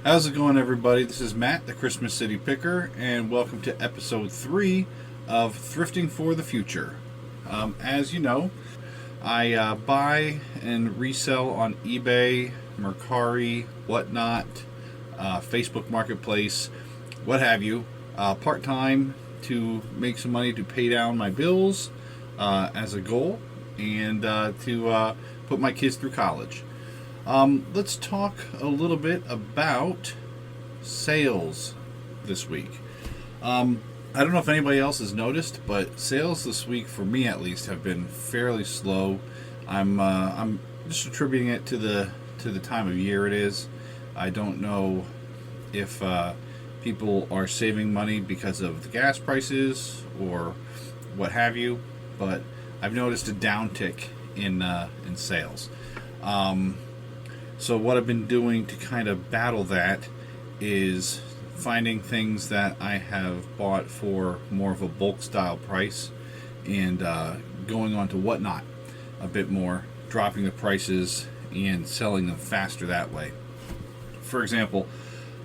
How's it going, everybody? This is Matt, the Christmas City Picker, and welcome to episode 3 of Thrifting for the Future. As you know, I buy and resell on eBay, Mercari, whatnot, Facebook Marketplace, what have you, part-time to make some money to pay down my bills as a goal, and to put my kids through college. Let's talk a little bit about sales this week. I don't know if anybody else has noticed, but sales this week, for me at least, have been fairly slow. I'm just attributing it to the time of year it is. I don't know if people are saving money because of the gas prices or what have you, but I've noticed a downtick in sales. So what I've been doing to kind of battle that is finding things that I have bought for more of a bulk style price and going on to whatnot a bit more, dropping the prices and selling them faster that way. For example,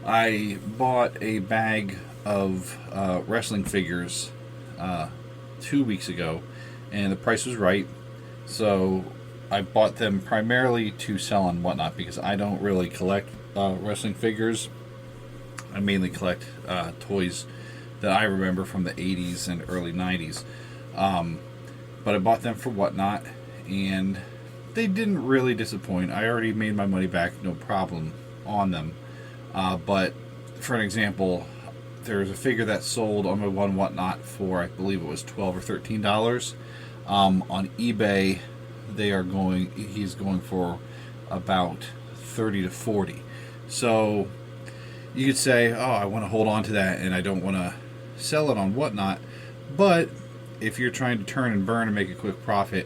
I bought a bag of wrestling figures 2 weeks ago, and the price was right, so I bought them primarily to sell on whatnot because I don't really collect wrestling figures. I mainly collect toys that I remember from the 80s and early 90s. But I bought them for whatnot, and they didn't really disappoint. I already made my money back, no problem on them. But for an example, there's a figure that sold on my one whatnot for, I believe it was $12 or $13. On eBay, he's going for about 30 to 40. So you could say, oh, I want to hold on to that and I don't want to sell it on whatnot. But if you're trying to turn and burn and make a quick profit,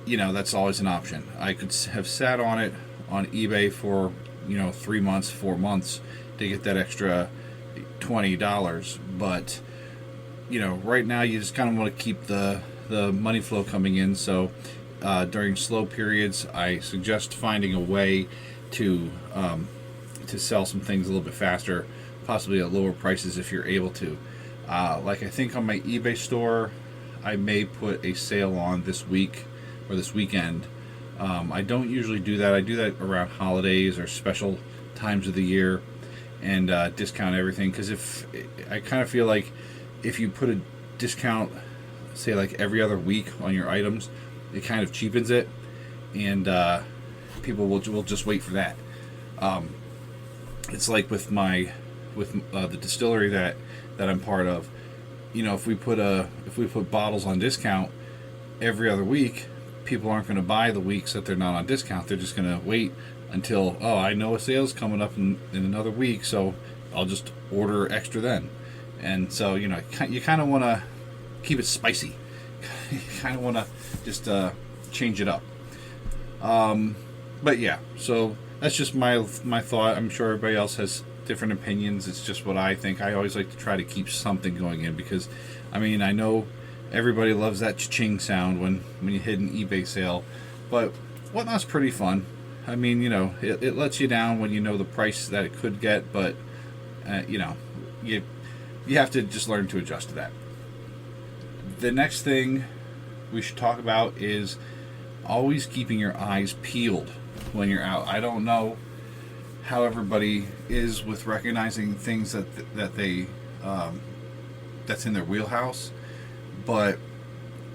that's always an option. I could have sat on it on eBay for 3 months, 4 months to get that extra $20. But right now you just kind of want to keep the money flow coming in. So during slow periods, I suggest finding a way to sell some things a little bit faster, possibly at lower prices if you're able to. Like I think on my eBay store, I may put a sale on this week or this weekend. I don't usually do that. I do that around holidays or special times of the year and discount everything, because I kind of feel like if you put a discount, say like every other week on your items, it kind of cheapens it, and people will just wait for that. It's like with the distillery that I'm part of. If we put bottles on discount every other week, people aren't going to buy the weeks that they're not on discount. They're just going to wait until, I know a sale's coming up in another week, so I'll just order extra then. And so you kind of want to keep it spicy. You kind of want to just change it up. But yeah, so that's just my thought. I'm sure everybody else has different opinions. It's just what I think. I always like to try to keep something going in because, I know everybody loves that cha-ching sound when you hit an eBay sale, but whatnot's pretty fun. It lets you down when you know the price that it could get, but you have to just learn to adjust to that. The next thing we should talk about is always keeping your eyes peeled when you're out. I don't know how everybody is with recognizing things that they that's in their wheelhouse, but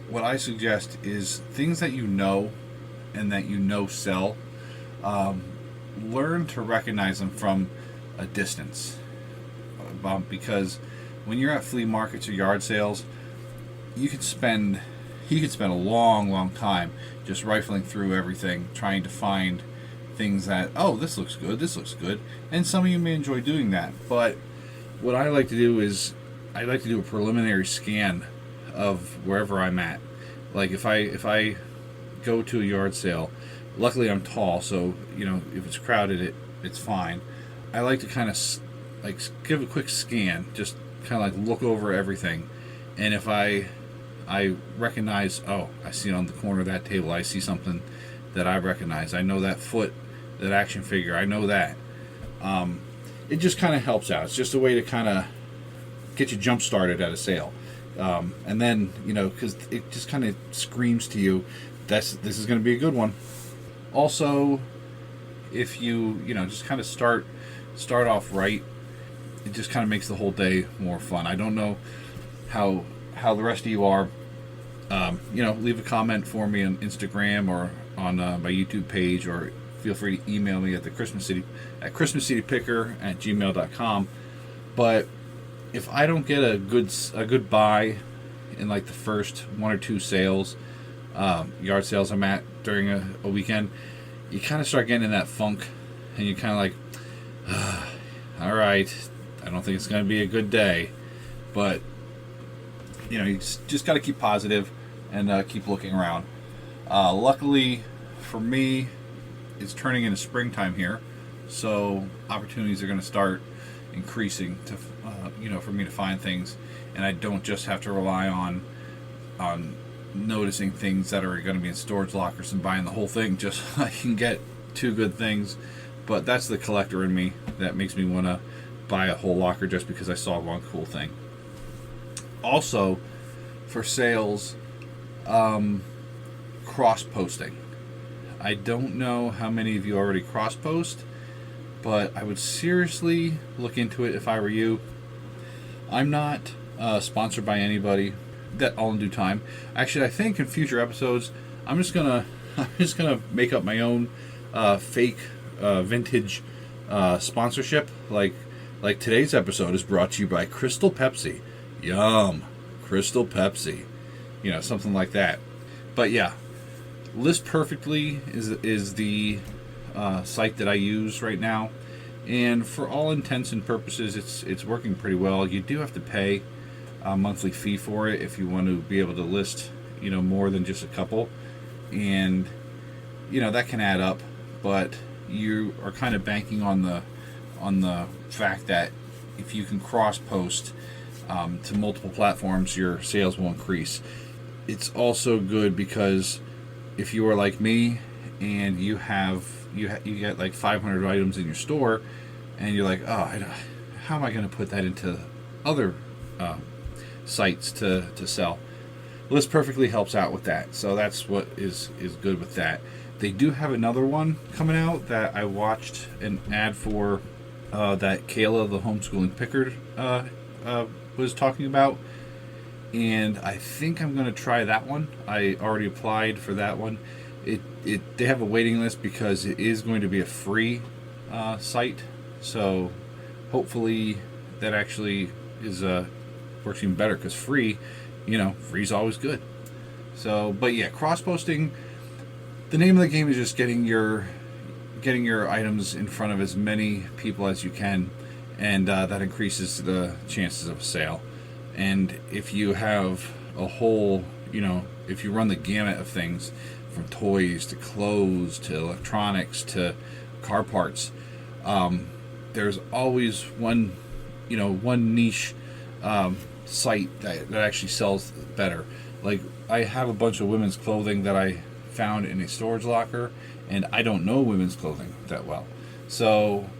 what I suggest is things that and that sell. Learn to recognize them from a distance, because when you're at flea markets or yard sales, you could spend a long time just rifling through everything, trying to find things that, this looks good, and some of you may enjoy doing that. But what I like to do is I like to do a preliminary scan of wherever I'm at. Like if I go to a yard sale, luckily I'm tall, so if it's crowded, it's fine. I like to kind of give a quick scan, just kind of look over everything, and if I recognize, I see it on the corner of that table, I see something that I recognize, I know that foot, that action figure, I know that. it just kind of helps out. It's just a way to kind of get you jump started at a sale. And then, because it just kind of screams to you, this is going to be a good one. Also, if you just kind of start off right, it just kind of makes the whole day more fun. I don't know how the rest of you are. Leave a comment for me on Instagram or on my YouTube page, or feel free to email me at christmascitypicker@gmail.com. But if I don't get a good buy in like the first one or two sales, yard sales I'm at during a weekend, you kind of start getting in that funk, and you're kind of like, all right, I don't think it's going to be a good day. But you just got to keep positive and keep looking around. Luckily for me, it's turning into springtime here, so opportunities are going to start increasing to for me to find things, and I don't just have to rely on noticing things that are going to be in storage lockers and buying the whole thing just so I can get two good things. But that's the collector in me that makes me want to buy a whole locker just because I saw one cool thing. Also, for sales, cross-posting. I don't know how many of you already cross-post, but I would seriously look into it if I were you. I'm not sponsored by anybody. That all in due time. Actually, I think in future episodes, I'm just gonna make up my own fake vintage sponsorship. Like today's episode is brought to you by Crystal Pepsi. Yum, Crystal Pepsi. Something like that. But yeah, List Perfectly is the site that I use right now, and for all intents and purposes, it's working pretty well. You do have to pay a monthly fee for it if you want to be able to list more than just a couple, and that can add up. But you are kind of banking on the fact that if you can cross post to multiple platforms, your sales will increase. It's also good because if you are like me and you get like 500 items in your store, and you're like, how am I going to put that into other sites to sell? List Perfectly helps out with that, so that's what is good with that. They do have another one coming out that I watched an ad for that Kayla, the homeschooling picker, was talking about, and I think I'm going to try that one. I already applied for that one. They have a waiting list because it is going to be a free site, so hopefully that actually is works even better, because free's always good. So, but yeah, cross-posting, the name of the game is just getting your items in front of as many people as you can, and that increases the chances of a sale. And if you have a whole, if you run the gamut of things, from toys to clothes to electronics to car parts, there's always one niche site that actually sells better. Like, I have a bunch of women's clothing that I found in a storage locker, and I don't know women's clothing that well. So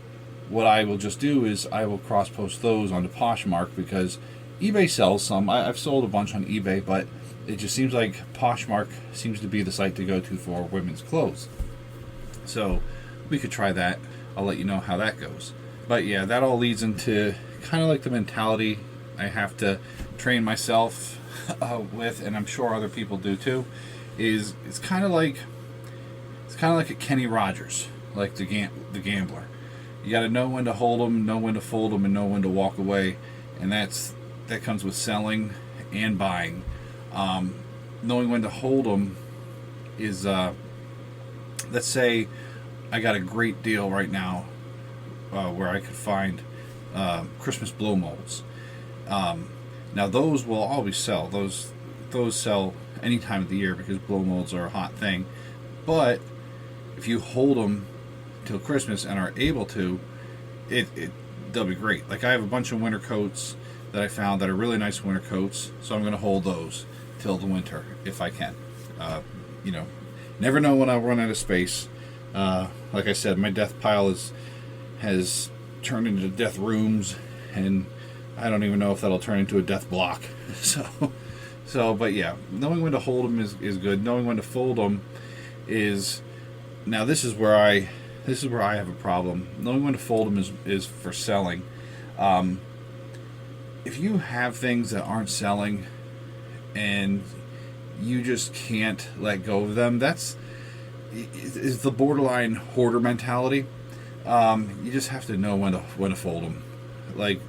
what I will just do is I will cross post those onto Poshmark, because eBay sells some. I've sold a bunch on eBay, but it just seems like Poshmark seems to be the site to go to for women's clothes. So we could try that. I'll let you know how that goes. But yeah, that all leads into kind of like the mentality I have to train myself with, and I'm sure other people do too. It's kind of like a Kenny Rogers, like the gambler. You got to know when to hold them, know when to fold them, and know when to walk away. And that comes with selling and buying. Knowing when to hold them is, let's say I got a great deal right now where I could find Christmas blow molds. Now those will always sell. Those sell any time of the year because blow molds are a hot thing. But if you hold them till Christmas and are able to, they'll be great. Like, I have a bunch of winter coats that I found that are really nice winter coats, so I'm going to hold those till the winter if I can. Never know when I'll run out of space. Like I said, my death pile has turn into death rooms, and I don't even know if that'll turn into a death block. But yeah, knowing when to hold them is good. Knowing when to fold them is, now this is where I have a problem. Knowing when to fold them is for selling. If you have things that aren't selling and you just can't let go of them, is the borderline hoarder mentality. You just have to know when to fold them. Like,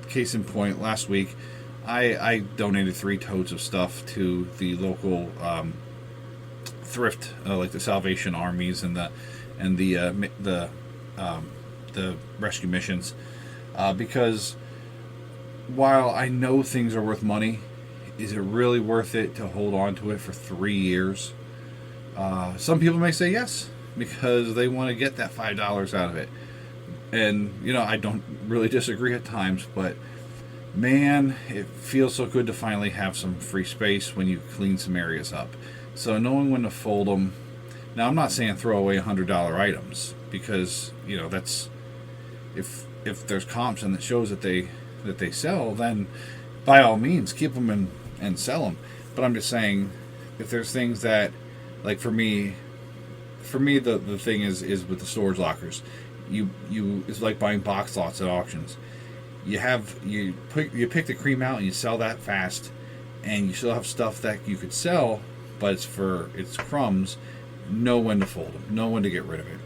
case in point, last week I donated 3 totes of stuff to the local thrift, like the Salvation Armies and the rescue missions, because while I know things are worth money, is it really worth it to hold on to it for 3 years? Some people may say yes, because they want to get that $5 out of it. And, I don't really disagree at times, but man, it feels so good to finally have some free space when you clean some areas up. So knowing when to fold them. Now, I'm not saying throw away $100 items, because, that's, if there's comps and it shows that they sell, then by all means keep them and sell them. But I'm just saying, if there's things that, like, for me the thing is with the storage lockers, you it's like buying box lots at auctions. You pick the cream out and you sell that fast, and you still have stuff that you could sell, but it's crumbs. Know when to fold them, know when to get rid of it,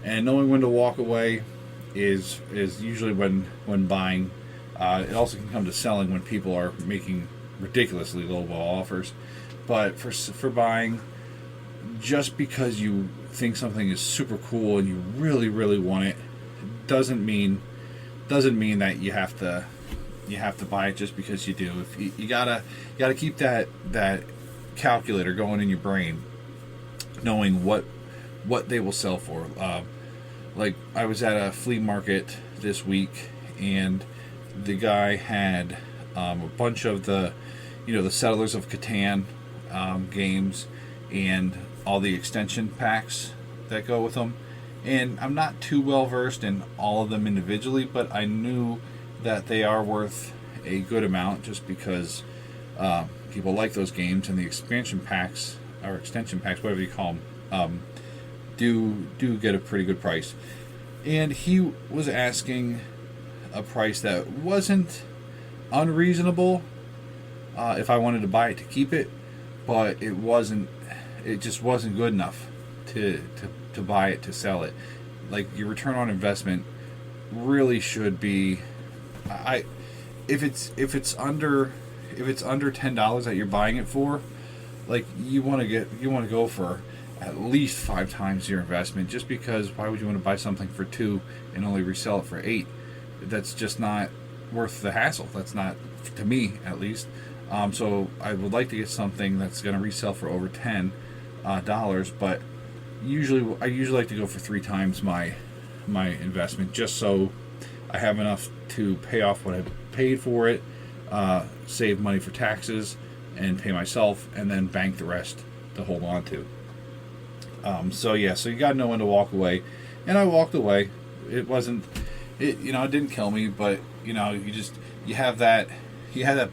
and knowing when to walk away is usually when buying. It also can come to selling when people are making ridiculously lowball offers. But for buying, just because you think something is super cool and you really, really want it, doesn't mean that you have to buy it just because you do. If you gotta keep that calculator going in your brain, knowing what they will sell for. Like, I was at a flea market this week, and the guy had a bunch of the Settlers of Catan games and all the extension packs that go with them. And I'm not too well versed in all of them individually, but I knew that they are worth a good amount, just because people like those games, and the expansion packs or extension packs, whatever you call them, do get a pretty good price. And he was asking a price that wasn't unreasonable if I wanted to buy it to keep it, but it just wasn't good enough to buy it to sell it. Like, your return on investment really should be, if it's under $10 that you're buying it for, like, you want to go for at least 5 times your investment, just because why would you want to buy something for 2 and only resell it for 8? That's just not worth the hassle. That's not, to me at least. So I would like to get something that's going to resell for over $10, but I usually like to go for 3 times my investment, just so I have enough to pay off what I paid for it, save money for taxes, and pay myself, and then bank the rest to hold on to. So you gotta know when to walk away, and I walked away. It didn't kill me, but you have that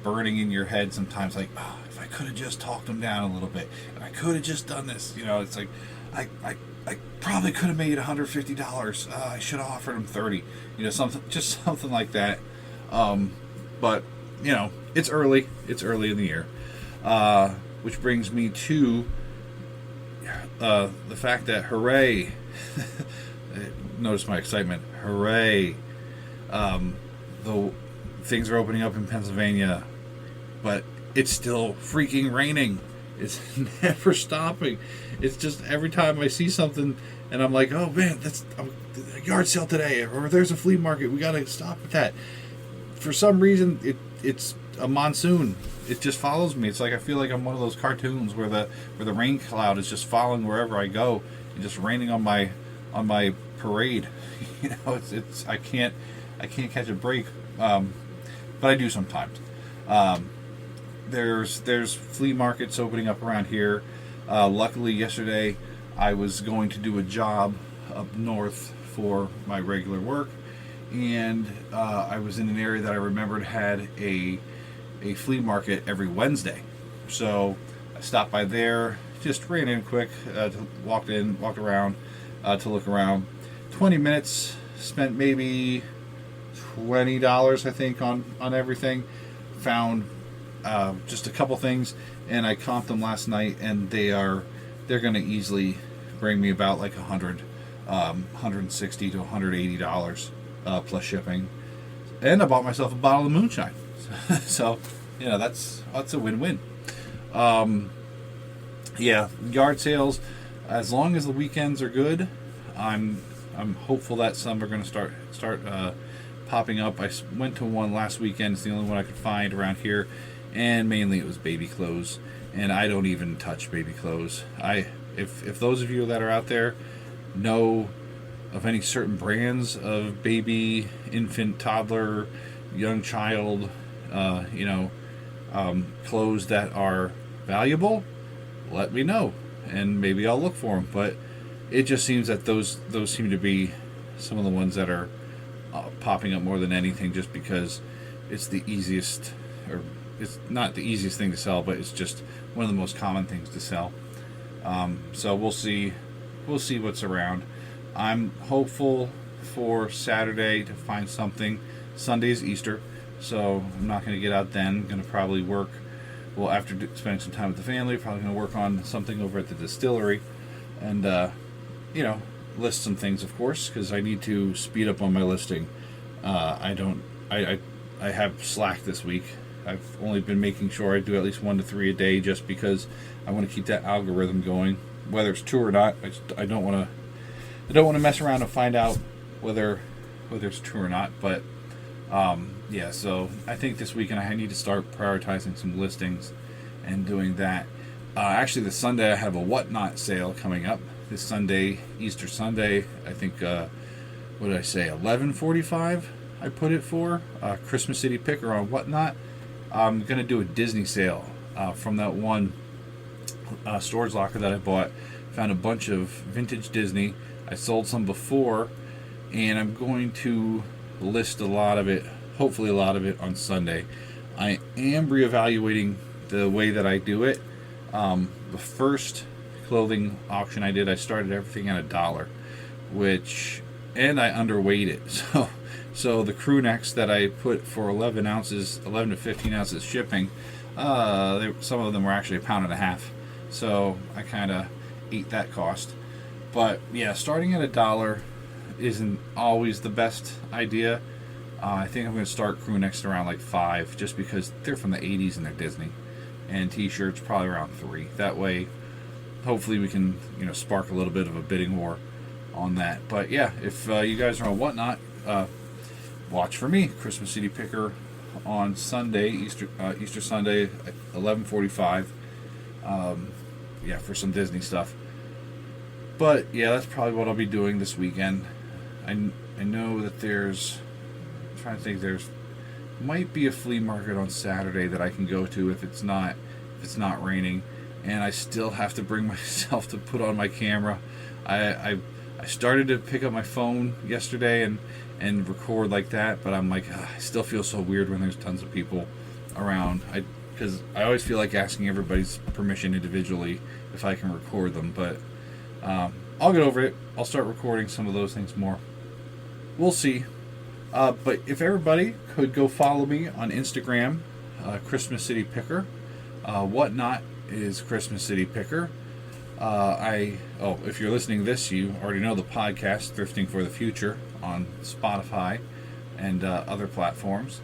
burning in your head sometimes, like, oh, if I could have just talked them down a little bit, if I could have just done this, it's like, I probably could have made $150. I should have offered him $30. Something like that. But it's early. It's early in the year, which brings me to the fact that, hooray! Notice my excitement. Hooray! The things are opening up in Pennsylvania, but it's still freaking raining. It's never stopping. It's just every time I see something and I'm like, oh man, that's a yard sale today, or there's a flea market, we gotta stop at that. For some reason, it's a monsoon. It just follows me. It's like I feel like I'm one of those cartoons where the rain cloud is just following wherever I go and just raining on my parade. It's I can't catch a break, but I do sometimes. There's flea markets opening up around here. Luckily, yesterday I was going to do a job up north for my regular work, and I was in an area that I remembered had a flea market every Wednesday. So I stopped by there, just ran in quick, walked around to look around. 20 minutes, spent maybe $20 I think on everything. Found just a couple things, and I comped them last night, and they're going to easily bring me about like $160 to $180 plus shipping. And I bought myself a bottle of moonshine. So, that's a win-win. Yard sales, as long as the weekends are good, I'm hopeful that some are going to start popping up. I went to one last weekend. It's the only one I could find around here, and mainly it was baby clothes. And I don't even touch baby clothes. If those of you that are out there know of any certain brands of baby, infant, toddler, young child, clothes that are valuable, let me know, and maybe I'll look for them. But it just seems that those seem to be some of the ones that are popping up more than anything, just because it's the easiest, or it's not the easiest thing to sell, but it's just one of the most common things to sell. So we'll see what's around. I'm hopeful for Saturday to find something. Sunday's Easter, so I'm not going to get out then. I'm going to probably work, after spending some time with the family, probably going to work on something over at the distillery, and list some things, of course, because I need to speed up on my listing. I have slacked this week. I've only been making sure I do at least 1 to 3 a day, just because I want to keep that algorithm going, whether it's true or not. I don't want to mess around and find out whether it's true or not. But so I think this weekend I need to start prioritizing some listings and doing that. Actually, this Sunday I have a Whatnot sale coming up. This Sunday, Easter Sunday, I think, what did I say, 11:45 I put it for, Christmas City Picker on Whatnot. I'm going to do a Disney sale from that one storage locker that I bought. Found a bunch of vintage Disney. I sold some before, and I'm going to list a lot of it, hopefully a lot of it, on Sunday. I am reevaluating the way that I do it. The first clothing auction I did, I started everything at $1, and I underweight it. So the crew necks that I put for 11 to 15 ounces shipping, some of them were actually £1.50. So I kind of ate that cost. But yeah, starting at $1 isn't always the best idea. I think I'm going to start crew necks around like $5, just because they're from the 80s and they're Disney. And t-shirts probably around $3. That way, hopefully we can spark a little bit of a bidding war on that. But yeah, if you guys are on Whatnot, watch for me, Christmas City Picker on Sunday, Easter Sunday, 11:45. For some Disney stuff. But yeah, that's probably what I'll be doing this weekend. I know that I'm trying to think, there's might be a flea market on Saturday that I can go to if it's not raining, and I still have to bring myself to put on my camera. I started to pick up my phone yesterday and record like that, but I'm like, I still feel so weird when there's tons of people around. Because I always feel like asking everybody's permission individually if I can record them, but I'll get over it. I'll start recording some of those things more. We'll see. But if everybody could go follow me on Instagram, Christmas City Picker. Whatnot is Christmas City Picker. If you're listening to this, you already know the podcast, Thrifting for the Future, on Spotify and other platforms.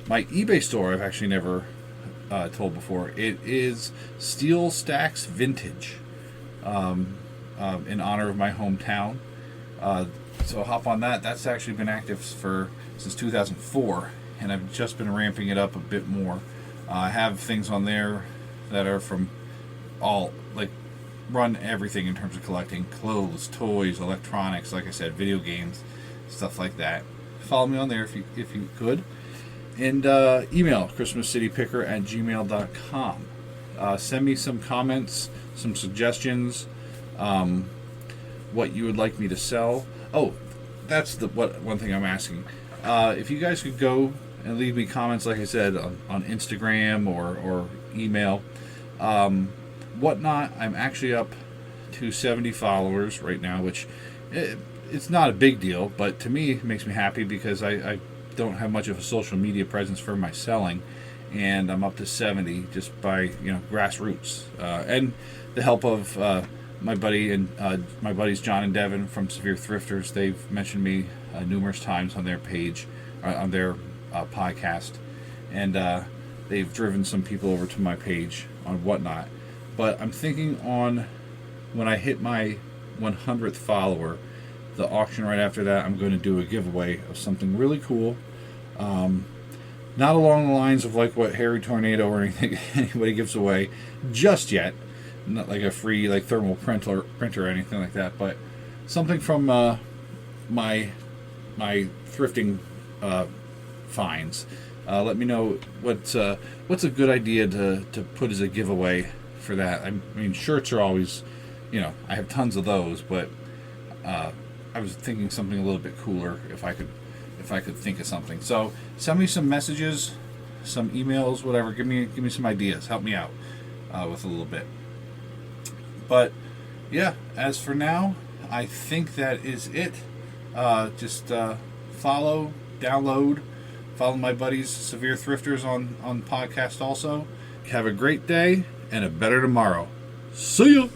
My eBay store I've actually never told before. It is Steel Stacks Vintage, in honor of my hometown. So hop on that. That's actually been active since 2004, and I've just been ramping it up a bit more. I have things on there that are from run everything in terms of collecting clothes, toys, electronics, like I said, video games, stuff like that. Follow me on there if you could. And email christmascitypicker@gmail.com. Send me some comments, some suggestions, what you would like me to sell. Oh, that's the one thing I'm asking. If you guys could go and leave me comments, like I said, on Instagram or email, whatnot. I'm actually up to 70 followers right now, which it's not a big deal, but to me it makes me happy because I don't have much of a social media presence for my selling, and I'm up to 70 just by grassroots and the help of my buddies John and Devin from Severe Thrifters. They've mentioned me numerous times on their page, on their podcast, and they've driven some people over to my page on Whatnot. But I'm thinking on when I hit my 100th follower, the auction right after that, I'm going to do a giveaway of something really cool. Not along the lines of like what Harry Tornado or anything anybody gives away just yet. Not like a free like thermal printer or anything like that, but something from my thrifting finds. Let me know what's a good idea to put as a giveaway for that. I mean, shirts are always, I have tons of those, but I was thinking something a little bit cooler if I could think of something. So send me some messages, some emails, whatever. Give me some ideas. Help me out with a little bit. But yeah, as for now, I think that is it. Just follow, download, follow my buddies Severe Thrifters on podcast also. Have a great day and a better tomorrow. See ya!